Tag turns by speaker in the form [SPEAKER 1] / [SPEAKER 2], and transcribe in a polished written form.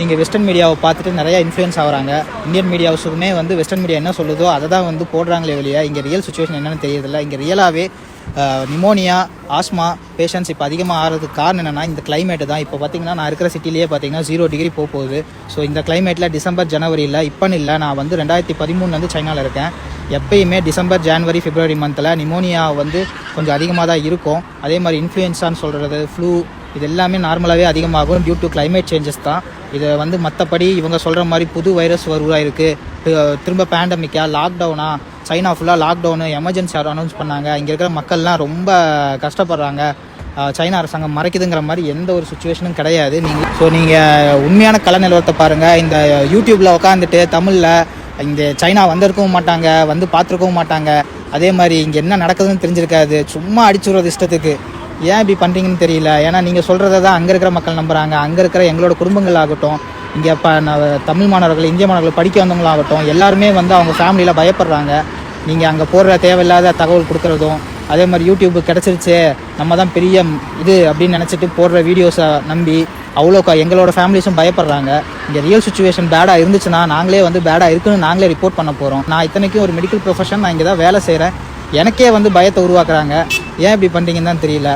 [SPEAKER 1] நீங்கள் வெஸ்டர்ன் மீடியாவை பார்த்துட்டு நிறையா இன்ஃப்ளூயன்ஸ் ஆகிறாங்க. இந்தியன் மீடியாவுக்குமே வந்து வெஸ்டர்ன் மீடியா என்ன சொல்லுதோ அதை தான் வந்து போடுறாங்களே வெளியே இங்கே ரியல் சுச்சுவேஷன் என்னென்னு தெரியறதில்ல. இங்கே ரியலாகவே நிமோனியா, ஆஸ்மா பேஷண்ட்ஸ் இப்போ அதிகமாக ஆகிறதுக்கு காரணம் என்னென்னா இந்த கிளைமேட்டு தான். இப்போ பார்த்தீங்கன்னா நான் இருக்கிற சிட்டிலேயே பார்த்தீங்கன்னா 0 டிகிரி போகுது. ஸோ இந்த கிளைமேட்டில் டிசம்பர் ஜனவரியில் இப்போன்னு இல்லை, நான் வந்து 2013 சைனாவில் இருக்கேன். எப்பயுமே டிசம்பர் ஜனவரி பிப்ரவரி மந்தில் நிமோனியா வந்து கொஞ்சம் அதிகமாக தான் இருக்கும். அதே மாதிரி இன்ஃப்ளூயன்ஸான்னு சொல்கிறது, ஃப்ளூ, இது எல்லாமே நார்மலாகவே அதிகமாகும் டியூ டு கிளைமேட் சேஞ்சஸ் தான். இதை வந்து மற்றபடி இவங்க சொல்கிற மாதிரி புது வைரஸ் உருவாயிருக்கு, திரும்ப பேண்டமிக்கா, லாக்டவுனா, சைனா ஃபுல்லாக லாக்டவுனு, எமர்ஜென்சி அனௌன்ஸ் பண்ணாங்க, இங்கே இருக்கிற மக்கள்லாம் ரொம்ப கஷ்டப்படுறாங்க, சைனா அரசாங்கம் மறைக்குதுங்கிற மாதிரி எந்த ஒரு சுச்சுவேஷனும் கிடையாது. நீங்கள் உண்மையான கல நிலவரத்தை பாருங்கள். இந்த யூடியூப்பில் உட்காந்துட்டு தமிழில் இங்கே சைனா வந்திருக்கவும் மாட்டாங்க, வந்து பார்த்துருக்கவும் மாட்டாங்க, அதே மாதிரி இங்கே என்ன நடக்குதுன்னு தெரிஞ்சிருக்காது, சும்மா அடிச்சுடுறது இஷ்டத்துக்கு. ஏன் இப்படி பண்ணுறீங்கன்னு தெரியல. ஏன்னா நீங்கள் சொல்கிறத தான் அங்கே இருக்கிற மக்கள் நம்புகிறாங்க. அங்கே இருக்கிற எங்களோட குடும்பங்கள் ஆகட்டும், இங்கே தமிழ் மாணவர்கள், இந்திய மாணவர்கள் படிக்க வந்தவங்களாகட்டும், எல்லாருமே வந்து அவங்க ஃபேமிலியில் பயப்படுறாங்க. நீங்கள் அங்கே போடுற தேவையில்லாத தகவல் கொடுக்குறதும், அதே மாதிரி யூடியூப் கிடச்சிருச்சு நம்ம தான் பெரிய இது அப்படின்னு நினச்சிட்டு போடுற வீடியோஸை நம்பி அவ்வளோ எங்களோட ஃபேமிலிஸும் பயப்படுறாங்க. இங்கே ரியல் சுச்சுவேஷன் பேடாக இருந்துச்சுன்னா நாங்களே வந்து பேடாக இருக்குன்னு நாங்களே ரிப்போர்ட் பண்ண போகிறோம். நான் இத்தனைக்கும் ஒரு மெடிக்கல் ப்ரொஃபஷன், நான் இங்கே தான் வேலை செய்கிறேன். எனக்கே வந்து பயத்தை உருவாக்குறாங்க. ஏன் இப்படி பண்ணுறீங்கன்னு தான் தெரியல.